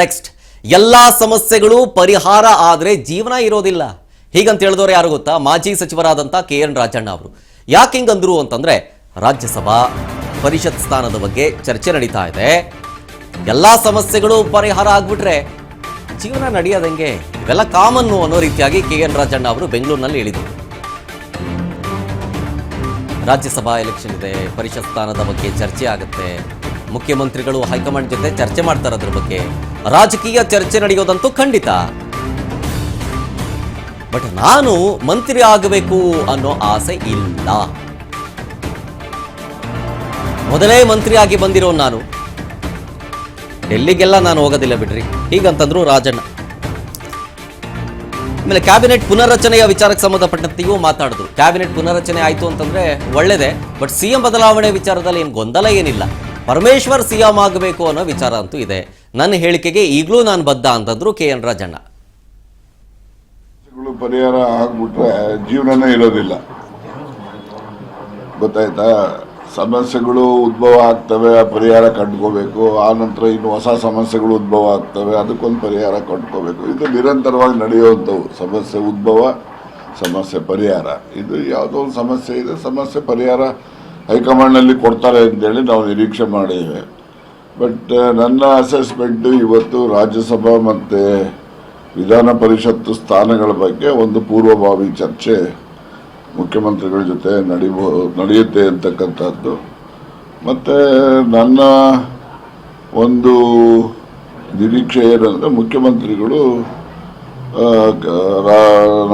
Next ಎಲ್ಲಾ ಸಮಸ್ಯೆಗಳು ಪರಿಹಾರ ಆದರೆ ಜೀವನ ಇರೋದಿಲ್ಲ ಹೀಗಂತ ಹೇಳಿದವರು ಯಾರು ಗೊತ್ತಾ? ಮಾಜಿ ಸಚಿವರಾದಂಥ KN ರಾಜಣ್ಣ ಅವರು. ಯಾಕೆ ಹಿಂಗಂದ್ರು ಅಂತಂದ್ರೆ ರಾಜ್ಯಸಭಾ ಪರಿಷತ್ ಸ್ಥಾನದ ಬಗ್ಗೆ ಚರ್ಚೆ ನಡೀತಾ ಇದೆ. ಎಲ್ಲಾ ಸಮಸ್ಯೆಗಳು ಪರಿಹಾರ ಆಗ್ಬಿಟ್ರೆ ಜೀವನ ನಡೆಯೋದಂಗೆ, ಇವೆಲ್ಲ ಕಾಮನ್ನು ಅನ್ನೋ ರೀತಿಯಾಗಿ KN ರಾಜಣ್ಣ ಅವರು ಬೆಂಗಳೂರಿನಲ್ಲಿ ಹೇಳಿದರು. ರಾಜ್ಯಸಭಾ ಎಲೆಕ್ಷನ್ ಇದೆ, ಪರಿಷತ್ ಸ್ಥಾನದ ಬಗ್ಗೆ ಚರ್ಚೆ ಆಗುತ್ತೆ, ಮುಖ್ಯಮಂತ್ರಿಗಳು ಹೈಕಮಾಂಡ್ ಜೊತೆ ಚರ್ಚೆ ಮಾಡ್ತಾರೆ, ಅದ್ರ ಬಗ್ಗೆ ರಾಜಕೀಯ ಚರ್ಚೆ ನಡೆಯೋದಂತೂ ಖಂಡಿತ. ಬಟ್ ನಾನು ಮಂತ್ರಿ ಆಗಬೇಕು ಅನ್ನೋ ಆಸೆ ಇಲ್ಲ. ಮೊದಲೇ ಮಂತ್ರಿ ಆಗಿ ಬಂದಿರೋ ನಾನು ಡೆಲ್ಲಿಗೆಲ್ಲ ನಾನು ಹೋಗೋದಿಲ್ಲ ಬಿಡ್ರಿ, ಹೀಗಂತಂದ್ರು ರಾಜಣ್ಣ. ಆಮೇಲೆ ಕ್ಯಾಬಿನೆಟ್ ಪುನರ್ರಚನೆಯ ವಿಚಾರಕ್ಕೆ ಸಂಬಂಧಪಟ್ಟಂತೆಯೂ ಮಾತಾಡಿದ್ರು. ಕ್ಯಾಬಿನೆಟ್ ಪುನರ್ರಚನೆ ಆಯಿತು ಅಂತಂದ್ರೆ ಒಳ್ಳೇದೇ, ಬಟ್ ಸಿಎಂ ಬದಲಾವಣೆ ವಿಚಾರದಲ್ಲಿ ಏನು ಗೊಂದಲ ಏನಿಲ್ಲ. ಪರಮೇಶ್ವರ್ ಸಿಎಂ ಆಗಬೇಕು ಅನ್ನೋ ವಿಚಾರ ಅಂತೂ ಇದೆ. ನನ್ನ ಹೇಳಿಕೆಗೆ ಈಗಲೂ ನಾನು ಬದ್ಧ ಅಂತಂದ್ರು KN ರಾಜಣ್ಣ. ಪರಿಹಾರ ಆಗ್ಬಿಟ್ರೆ ಜೀವನನೇ ಇರೋದಿಲ್ಲ, ಗೊತ್ತಾಯ್ತಾ? ಸಮಸ್ಯೆಗಳು ಉದ್ಭವ ಆಗ್ತವೆ, ಪರಿಹಾರ ಕಂಡುಕೋಬೇಕು. ಆ ನಂತರ ಇನ್ನು ಹೊಸ ಸಮಸ್ಯೆಗಳು ಉದ್ಭವ ಆಗ್ತವೆ, ಅದಕ್ಕೊಂದು ಪರಿಹಾರ ಕಂಡುಕೋಬೇಕು. ಇದು ನಿರಂತರವಾಗಿ ನಡೆಯುವಂಥವು. ಸಮಸ್ಯೆ ಉದ್ಭವ, ಸಮಸ್ಯೆ ಪರಿಹಾರ. ಇದು ಯಾವುದೋ ಒಂದು ಸಮಸ್ಯೆ ಇದೆ, ಸಮಸ್ಯೆ ಪರಿಹಾರ ಹೈಕಮಾಂಡ್ನಲ್ಲಿ ಕೊಡ್ತಾರೆ ಅಂತೇಳಿ ನಾವು ನಿರೀಕ್ಷೆ ಮಾಡಿದ್ದೇವೆ. ಬಟ್ ನನ್ನ ಅಸೆಸ್ಮೆಂಟು ಇವತ್ತು ರಾಜ್ಯಸಭಾ ಮತ್ತು ವಿಧಾನ ಪರಿಷತ್ತು ಸ್ಥಾನಗಳ ಬಗ್ಗೆ ಒಂದು ಪೂರ್ವಭಾವಿ ಚರ್ಚೆ ಮುಖ್ಯಮಂತ್ರಿಗಳ ಜೊತೆ ನಡೆಯುತ್ತೆ ಅಂತಕ್ಕಂಥದ್ದು. ಮತ್ತು ನನ್ನ ಒಂದು ನಿರೀಕ್ಷೆ ಏನಂದರೆ ಮುಖ್ಯಮಂತ್ರಿಗಳು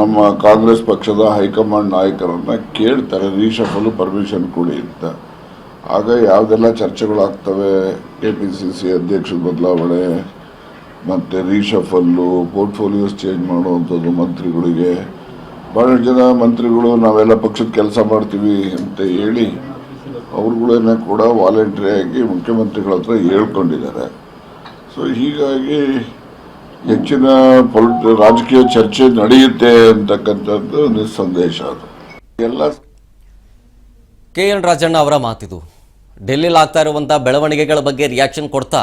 ನಮ್ಮ ಕಾಂಗ್ರೆಸ್ ಪಕ್ಷದ ಹೈಕಮಾಂಡ್ ನಾಯಕರನ್ನು ಕೇಳ್ತಾರೆ, ರೀಶಫಲ್ ಪರ್ಮಿಷನ್ ಕೊಡಿ ಅಂತ. ಆಗ ಯಾವುದೆಲ್ಲ ಚರ್ಚೆಗಳಾಗ್ತವೆ, KPCC ಅಧ್ಯಕ್ಷರ ಬದಲಾವಣೆ ಮತ್ತು ರೀಶಫಲ್ಲು, ಪೋರ್ಟ್ಫೋಲಿಯೋಸ್ ಚೇಂಜ್ ಮಾಡುವಂಥದ್ದು ಮಂತ್ರಿಗಳಿಗೆ. ಭಾಳಷ್ಟು ಜನ ಮಂತ್ರಿಗಳು ನಾವೆಲ್ಲ ಪಕ್ಷದ ಕೆಲಸ ಮಾಡ್ತೀವಿ ಅಂತ ಹೇಳಿ ಅವ್ರುಗಳನ್ನೇ ಕೂಡ ವಾಲಂಟ್ರಿಯಾಗಿ ಮುಖ್ಯಮಂತ್ರಿಗಳ ಹತ್ರ ಹೇಳ್ಕೊಂಡಿದ್ದಾರೆ. ಸೊ ಹೀಗಾಗಿ ಹೆಚ್ಚಿನ ರಾಜಕೀಯ ಚರ್ಚೆ ನಡೆಯುತ್ತೆ ಅಂತಕ್ಕಂಥದ್ದು ನಿಸ್ಸಂದೇಶ. ಅದು ಎಲ್ಲ KN ರಾಜಣ್ಣ ಅವರ ಮಾತಿದು. ಡೆಲ್ಲಿಲಿ ಆಗ್ತಾ ಇರುವಂಥ ಬೆಳವಣಿಗೆಗಳ ಬಗ್ಗೆ ರಿಯಾಕ್ಷನ್ ಕೊಡ್ತಾ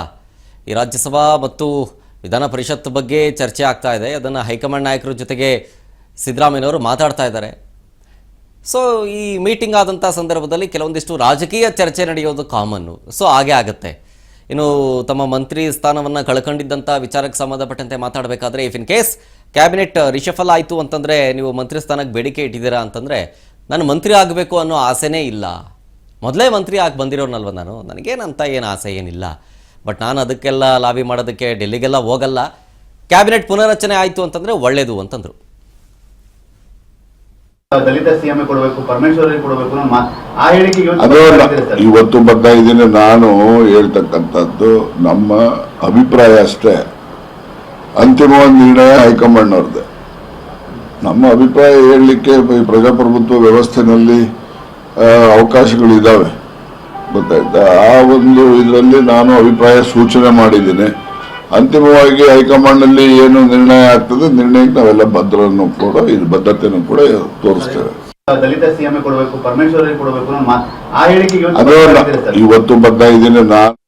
ಈ ರಾಜ್ಯಸಭಾ ಮತ್ತು ವಿಧಾನ ಪರಿಷತ್ ಬಗ್ಗೆ ಚರ್ಚೆ ಆಗ್ತಾ ಇದೆ. ಅದನ್ನು ಹೈಕಮಾಂಡ್ ನಾಯಕರ ಜೊತೆಗೆ ಸಿದ್ದರಾಮಯ್ಯನವರು ಮಾತಾಡ್ತಾ ಇದ್ದಾರೆ. ಸೊ ಈ ಮೀಟಿಂಗ್ ಆದಂಥ ಸಂದರ್ಭದಲ್ಲಿ ಕೆಲವೊಂದಿಷ್ಟು ರಾಜಕೀಯ ಚರ್ಚೆ ನಡೆಯೋದು ಕಾಮನ್ನು. ಸೊ ಹಾಗೆ ಆಗುತ್ತೆ. ಇನ್ನು ತಮ್ಮ ಮಂತ್ರಿ ಸ್ಥಾನವನ್ನು ಕಳ್ಕೊಂಡಿದ್ದಂಥ ವಿಚಾರಕ್ಕೆ ಸಂಬಂಧಪಟ್ಟಂತೆ ಮಾತಾಡಬೇಕಾದ್ರೆ, ಇಫ್ ಇನ್ ಕೇಸ್ ಕ್ಯಾಬಿನೆಟ್ ರಿಶಫಲ್ ಆಯಿತು ಅಂತಂದರೆ ನೀವು ಮಂತ್ರಿ ಸ್ಥಾನಕ್ಕೆ ಬೇಡಿಕೆ ಇಟ್ಟಿದ್ದೀರಾ ಅಂತಂದರೆ ನಾನು ಮಂತ್ರಿ ಆಗಬೇಕು ಅನ್ನೋ ಆಸೆನೇ ಇಲ್ಲ. ಮೊದಲೇ ಮಂತ್ರಿ ಆಗಿ ಬಂದಿರೋನಲ್ವ ನಾನು, ನನಗೇನಂತ ಏನು ಆಸೆ ಏನಿಲ್ಲ. ಬಟ್ ನಾನು ಅದಕ್ಕೆಲ್ಲ ಲಾಬಿ ಮಾಡೋದಕ್ಕೆ ಡೆಲ್ಲಿಗೆಲ್ಲ ಹೋಗಲ್ಲ. ಕ್ಯಾಬಿನೆಟ್ ಪುನರ್ರಚನೆ ಆಯಿತು ಅಂತಂದರೆ ಒಳ್ಳೇದು ಅಂತಂದರು. ದಲಿತ ಸಿಎಂ ಕೊಡಬೇಕು, ಪರಮೇಶ್ವರ್ ಕೊಡಬೇಕು ಆ ಹೇಳಿಕೆಗೆ ಇವತ್ತು ಬರ್ತಾ ಇದ್ದೀನಿ. ನಾನು ಹೇಳ್ತಕ್ಕಂಥದ್ದು ನಮ್ಮ ಅಭಿಪ್ರಾಯ ಅಷ್ಟೇ, ಅಂತಿಮವಾದ ನಿರ್ಣಯ ಹೈಕಮಾಂಡ್ ಅವ್ರದ್ದೇ. ನಮ್ಮ ಅಭಿಪ್ರಾಯ ಹೇಳಲಿಕ್ಕೆ ಪ್ರಜಾಪ್ರಭುತ್ವ ವ್ಯವಸ್ಥೆನಲ್ಲಿ ಅವಕಾಶಗಳಿದ್ದಾವೆ, ಗೊತ್ತಾಯ್ತಾ? ಆ ಒಂದು ಇದರಲ್ಲಿ ನಾನು ಅಭಿಪ್ರಾಯ ಸೂಚನೆ ಮಾಡಿದ್ದೀನಿ. ಅಂತಿಮವಾಗಿ ಹೈಕಮಾಂಡ್ನಲ್ಲಿ ಏನು ನಿರ್ಣಯ ಆಗ್ತದೆ, ನಿರ್ಣಯಕ್ಕೆ ನಾವೆಲ್ಲ ಬದ್ಧತೆಯನ್ನು ಕೂಡ ತೋರಿಸ್ತೇವೆ. ದಲಿತ ಸಿಎಂ ಕೊಡಬೇಕು, ಪರಮೇಶ್ವರ್ ಕೊಡಬೇಕು ಆ ಹೇಳಿಕೆಗೆ ಇವತ್ತು ಬರ್ತಾ ಇದ್ದೀನಿ ನಾನು.